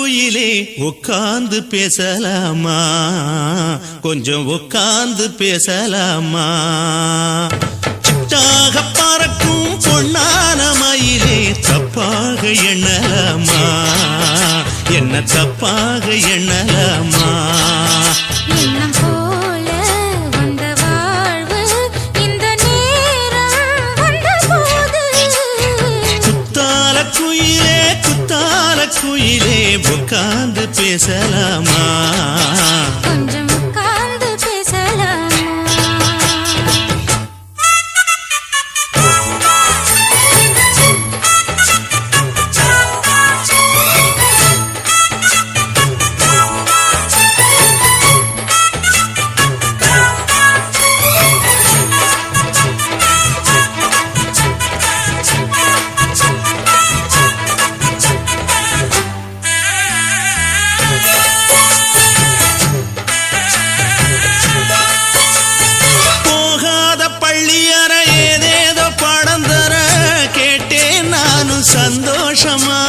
குயிலே உட்கார்ந்து பேசலாமா, கொஞ்சம் உட்கார்ந்து பேசலாமா. சிட்டாக பறக்கும் பொன்னான மயிலே தப்பாக எண்ணலாமா, என்ன தப்பாக எண்ணலாமா. எண்ணம் போல வந்த வாழ்வு இந்த நேரம் வந்தபோது, குத்தால குயிலே குத்தால குயிலே உட்கார்ந்து பேசலாமா, கொஞ்சம் உட்கார்ந்து பேசலாமா. சந்தோஷமா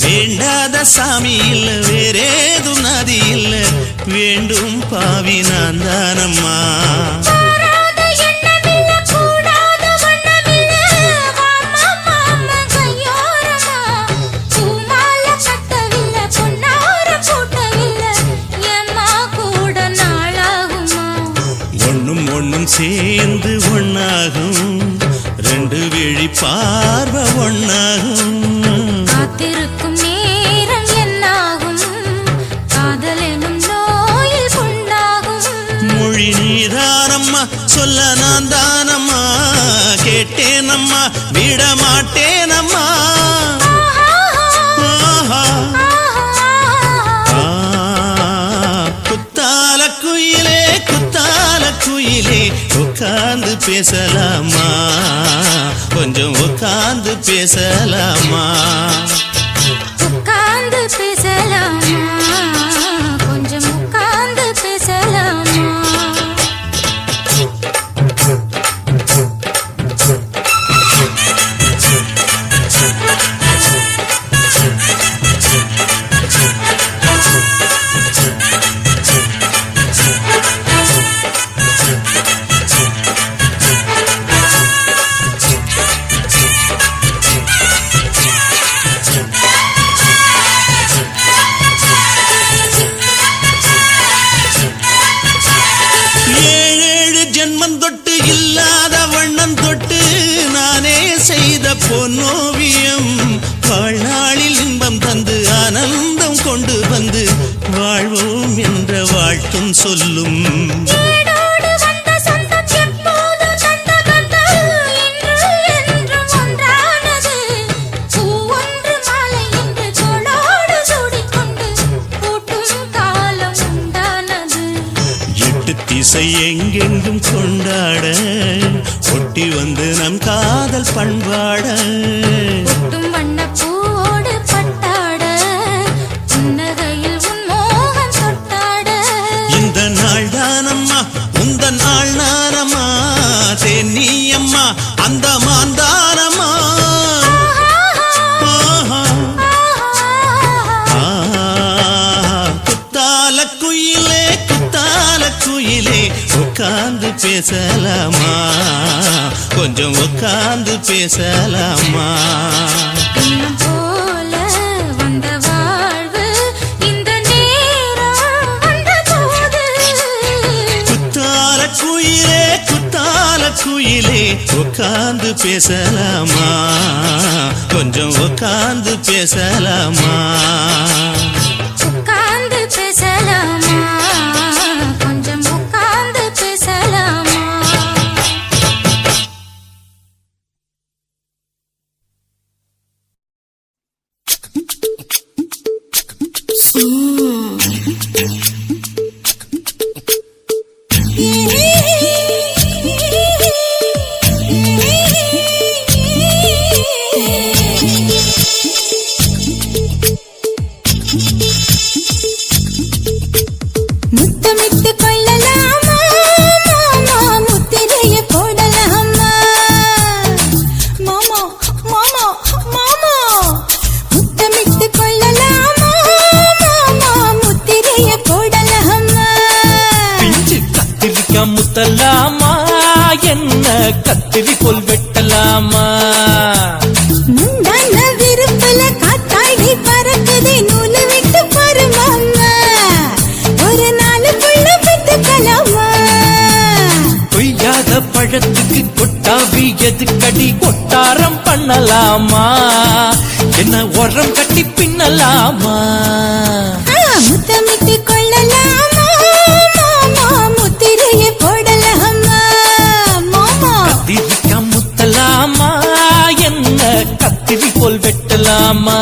வேண்டாத சாமி இல்ல, வேறேது நதி இல்ல, வேண்டும் பாவி நான் தானம்மா. ஒன்னும் ஒன்னும் சேர்ந்து ஒன்னாகும், ரெண்டு விழி பார்வை ஒன்னாகும். காத்திருக்கும் நேரம் என்னாகும், காதல் எனும் நோயில் புண்ணாகும். மொழி நீதானம்மா, சொல்ல நான் தானம்மா, கேட்டேனம்மா விட மாட்டேனம்மா. குத்தால குயிலே குத்தால குயிலே உட்கார்ந்து பேசலாமா, கொஞ்சம் உட்கார்ந்து பேசலாமா. உட்கார்ந்து பேசலாமா, கொஞ்சம் உட்கார்ந்து பேசலாமா. தொட்டு இல்லாத வண்ணம் தொட்டு நானே செய்த பொன்னோவியம், வாழ்நாளில் இன்பம் தந்து ஆனந்தம் கொண்டு வந்து வாழ்வோம் என்ற வாழ்த்தும் சொல்லும். திசை எங்கெங்கும் கொண்டாட ஒட்டி வந்து நம் காதல் பண்பாட, வண்ணப்பூவோடு பட்டாட புன்னகையில் உன் மோகம் தொட்டாட. இந்த நாள் தானம்மா உந்த நாள் நானம்மா, தென்னியம்மா அந்த மாந்தானம்மா. குத்தால குயிலே குத்தால குயிலே உட்கார்ந்து பேசலாமா, கொஞ்சம் உட்கார்ந்து பேசலாமா. எண்ணம் போல வந்த வாழ்வு இந்த நேரம் வந்தபோது, குத்தால குயிலே குத்தால குயிலே உட்கார்ந்து பேசலாமா, கொஞ்சம் உட்கார்ந்து பேசலாமா. உட்கார்ந்து பேசலாமா, கொஞ்சம் உட்கார்ந்து பேசலாமா. என்ன கத்திரி போல் வெட்டலாமா முந்தான விருப்பல காத்தாடி பறக்குதே நூலு விட்டு பாரு மாமா ஒரு நாளுக்குள்ள விட்டுக்கலாமா கொய்யாத பழத்துக்கு கொட்டாவி எதுக்கடி கொட்டாரம் பண்ணலாமா என்ன உரம் கட்டி பின்னலாமா முத்தமிட்டு கொள்ளலாமா மாமா முத்திரைய போடலாமா மாமா கத்திரிக்கா முத்தலாமா என்ன கத்திரி போல் வெட்டலாமா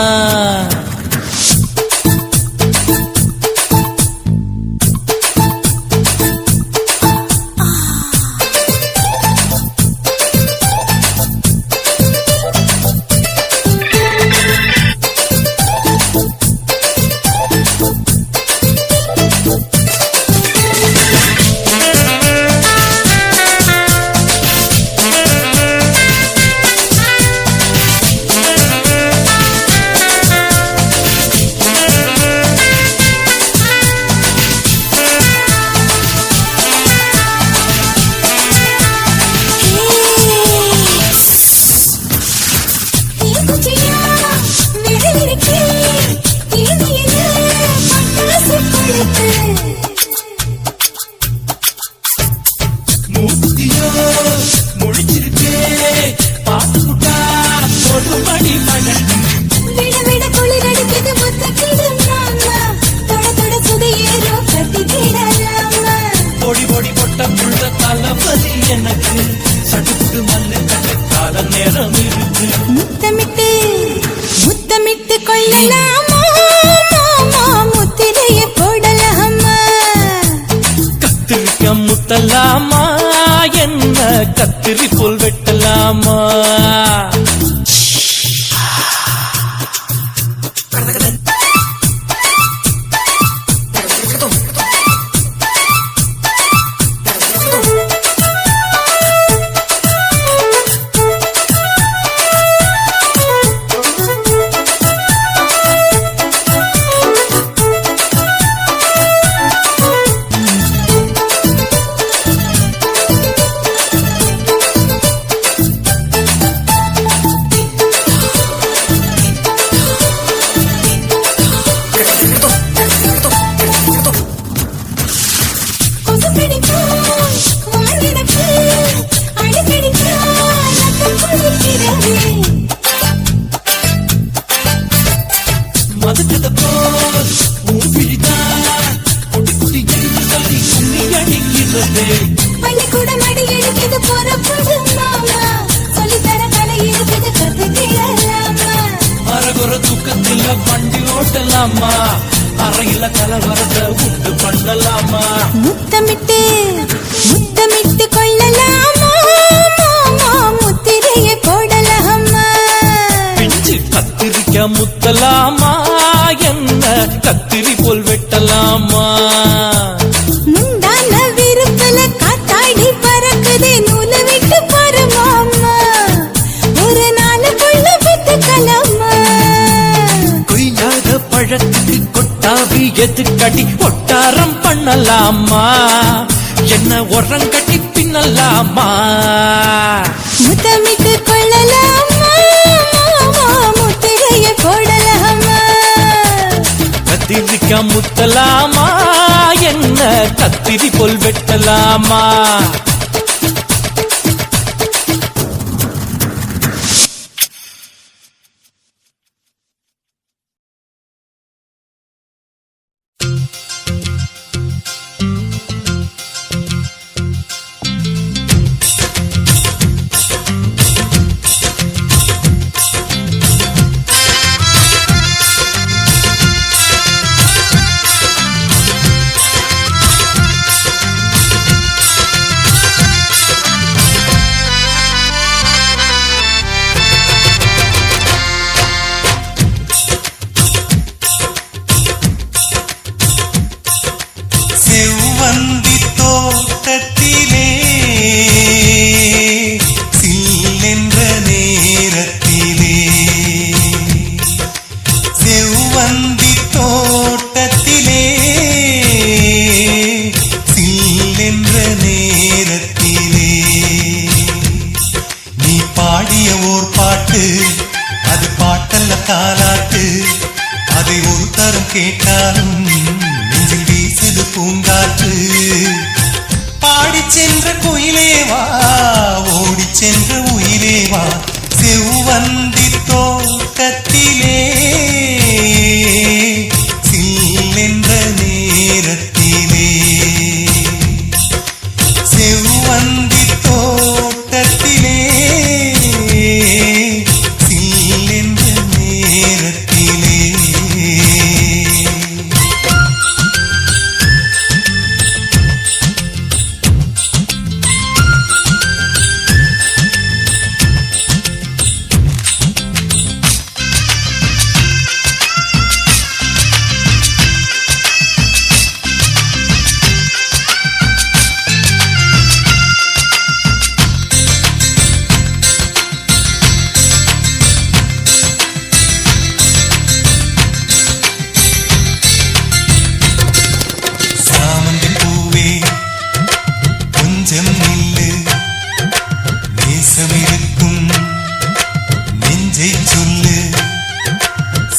எனக்கு சடுக்கு மல்லு கால நேரம் இருக்கு முத்தமிட்டு முத்தமிட்டு கொள்ளலாமா மாமா முத்திரைய போடலாமா கத்திரிக்க முத்தலாமா என்ன கத்திரி போல் வெட்டலாமா பள்ளிக்கூட மடி எடுக்குது புறப்படும் மாமா சொல்லித்தர கலை இருக்குது கத்துக்கலாமா அரகுற தூக்கத்தில் வண்டி ஓட்டலாமா அறையில கலவரத்தை உண்டு பண்ணலாமா முத்தமிட்டு முத்தமிட்டு கொள்ளலாமா மாமா முத்திரைய போடலாமா பிஞ்சு கத்திரிக்க முத்தலாமா என்ன கத்திரி போல் வெட்டலாமா முந்தான விருப்பல காத்தாடி பறக்குதே நூலு விட்டு பாரு மாமா ஒரு நாளுக்குள்ள விட்டுக்கலாமா கொய்யாத பழத்துக்கு கொட்டாவி எதுக்கடி ஒட்டாரம் பண்ணலாமா என்ன உரம் கட்டி பின்னலாமா முத்தமிட்டு கொள்ளலாமா மாமா முத்திரைய போடலாமா கத்திரிக்க முத்தலாமா என்ன கத்திரி போல் வெட்டலாமா கேட்டாலும் நெஞ்சில் வீசுது பூங்காற்று. பாடிச் சென்ற குயிலேவா ஓடிச் சென்ற உயிரேவா செவ்வந்தி தோட்டத்திலே சில்லென்ற நேரத்திலே செவ்வந்தி தோட்டத்திலே சில்லென்ற நேரத்திலே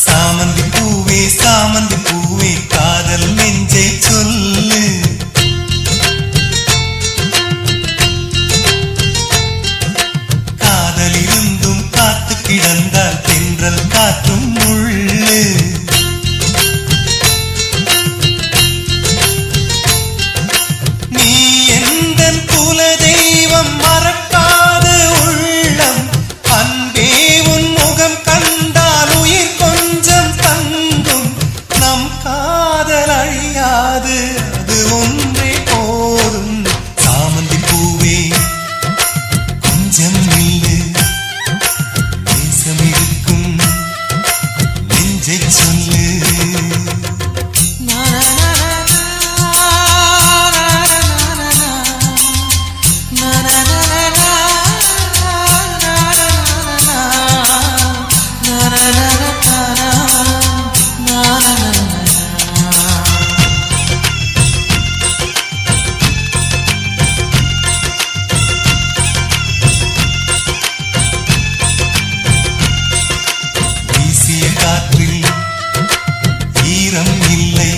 சாமந்தி பூவே சாமந்தி பூவே காதல் நெஞ்சை சொல்லு. காதலிருந்தும் காத்து கிடந்தால் தென்றல் காற்றும் முள்ளு. நீ எந்தன் குல தெய்வம் மறக்காத உள்ளம் அன்பே உன் முகம் கண்டால் உயிர் கொஞ்சம் தங்கும். நம் காதல் அழியாது அது ஒன்றே போதும். சாமந்தி பூவே கொஞ்சம் நில்லு நேசம் இருக்கும் நெஞ்சை சொல்லு. வீசிய காற்றில் ஈரம் இல்லை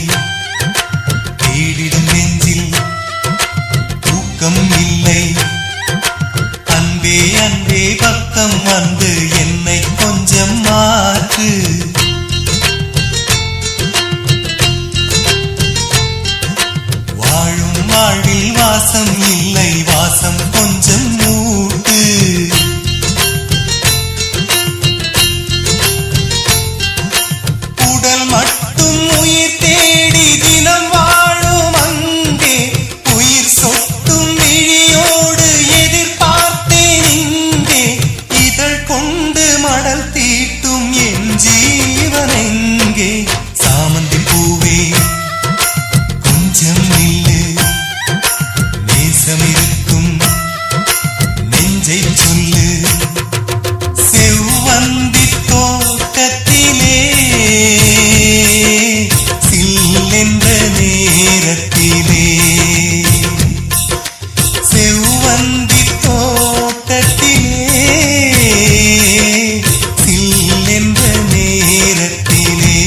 தேடிடும் நெஞ்சில் தூக்கம் இல்லை. அன்பே அன்பே பக்கம் வந்து என்னை கொஞ்சம் மாற்று. வாழும் வாழ்வில் வாசம் இல்லை வாசம் கொஞ்சம் மூட்டு. உடல் மட்டும் உயிர் தேடி தினம் வாழும் அங்கே உயிர் சொட்டும் விழியோடு எதிர்பார்த்தேன் இங்கே. இதழ் கொண்டு மடல் தீட்டும் என் ஜீவன் எங்கே. சாமந்தி பூவே கொஞ்சம் நில்லு நேசம் இருக்கும் நெஞ்சை சொல்லு. செவ்வந்தி தோட்டத்திலே சில்லென்ற நேரத்திலே செவ்வந்தி தோட்டத்திலே சில்லென்ற நேரத்திலே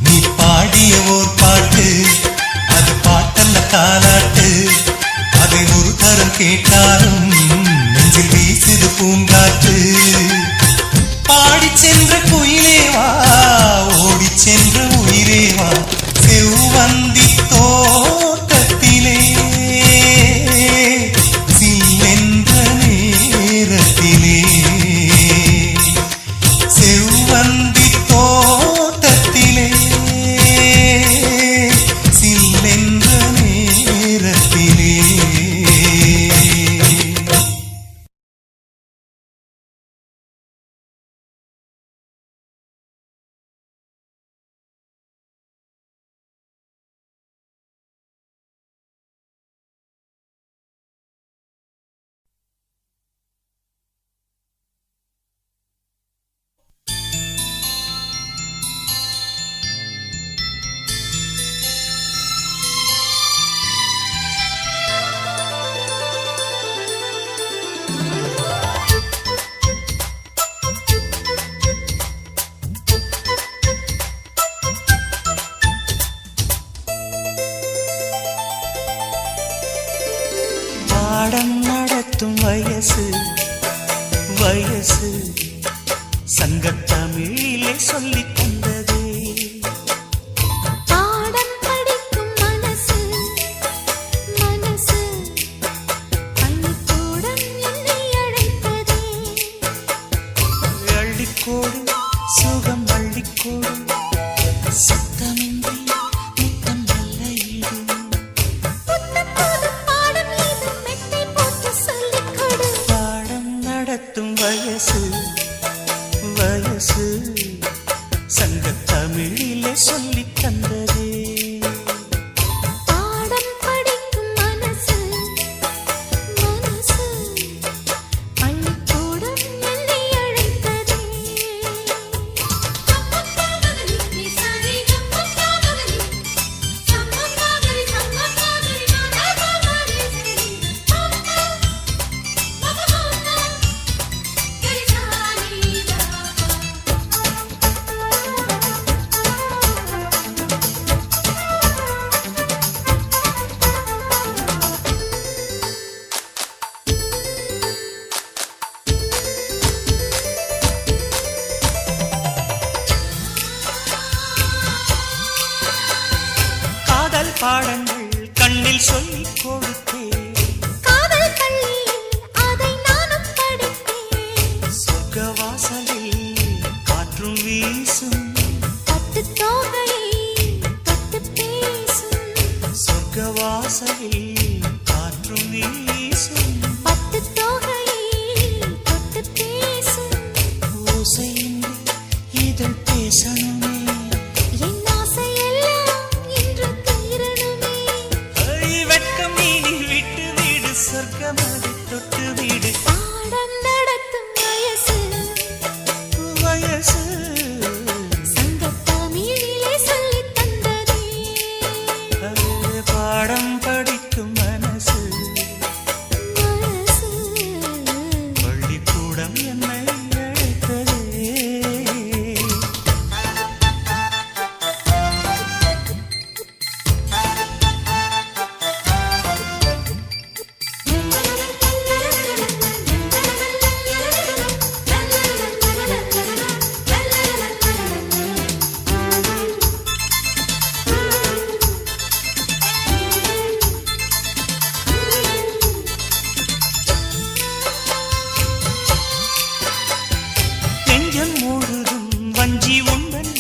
நீ பாடிய ஓர் பாட்டு அது பாட்டல்ல தாலாட்டு. அதை ஒரு தரம் கேட்டாலும் நெஞ்சில் வீசுது பூங்காற்று. பாடிச் சென்ற குயிலேவா ஓடிச் சென்ற உயிரேவா செவ்வந்தி தோட்டத்திலே சில்லென்ற நேரத்திலே செவ்வந்தி தோட்டத்திலே சில்லென்ற நேரத்திலே வயசு வயசு சங்கத்தமிழிலே சொல்லித் தந்ததே. பாடம் படிக்கும் மனசு மனசு பள்ளிக்கூடம் என்னை அழைத்ததே. அள்ளிக்கோடு சுகம் அள்ளிக்கோடு சத்தமின்றி முத்தம் நல்ல ஈடு. புத்தம் புது பாடம் இது மெத்தை போட்டு சொல்லிக் கொடு. பாடம் நடத்தும் வயசு வயசு சங்கத்தமிழிலே சொல்லித் தந்ததே. பாடம் படிக்கும் மனசு மனசு பள்ளிக்கூடம் என்னை அழைத்ததே. காதல் பாடங்கள் கண்ணில் சொல்லிக் கொடுத்தேன். காதல் பள்ளியில் அதை நானும் படித்தேன். சொர்க்க வாசலில் காற்றும் வீசும் பட்டுத் தோகையை தொட்டுப் பேசும். சொர்க்க வாசலில் காற்றும் வீசும் பட்டுத் தோகையை தொட்டுப் பேசும். ஓசையின்றி இதழ் பேசணுமே. என் ஆசையெல்லாம் இன்று தீரணுமே. வெட்கம் நீ விட்டு வீடு சொர்க்கமதி தொட்டு வீடு. பாடம் நடத்தும் வயசு வயசு சங்கத்தமிழிலே சொல்லித் தந்ததே. பாடம் படிக்கும் மனசு மனசு பள்ளிக்கூடம் என்னை அழைத்ததே. நெஞ்சம் முழுதும் வஞ்சி உண்டன்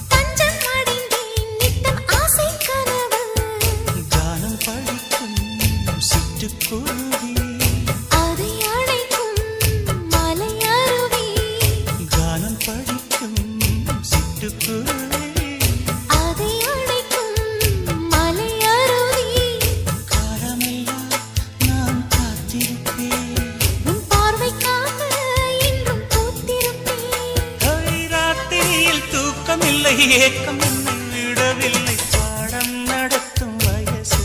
பஞ்சம் அடைந்தேன் நித்தம் ஆசை கனவு. கானம் படிக்கும் சிட்டுக்குருவி. அதை அழைக்கும் மலை அருவி. கானம் படிக்கும் சிட்டுக்குருவி. அதை அழைக்கும் மலை அருவி. காலமெல்லாம் நான் காத்திருப்பேன். உன் பார்வைக்காக இன்றும் பூத்திருப்பேன். ராத்திரியில் தூக்கமில்லை ஏக்கம் என்னை விடவில்லை. பாடம் நடத்தும் வயசு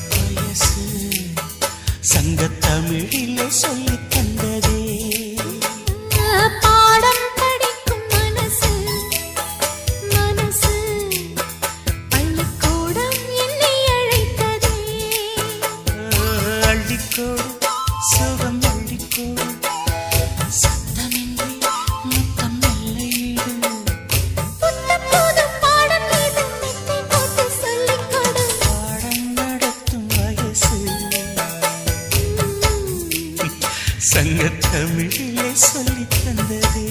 வயசு சங்கத்தமிழிலே சொல்லித் தந்ததே. பாடம் படிக்கும் மனசு மனசு பள்ளிக்கூடம் என்னை அழைத்ததே. அள்ளிக்கோடு சுகம் அள்ளிக்கோடு சத்தமின்றி முத்தம் நல்ல ஈடு. புத்தம் புது பாடம் இது மெத்தை போட்டு சொல்லிக் கொடு. பாடம் நடத்தும் வயசு சங்கத்தமிழிலே சொல்லித் தந்ததே.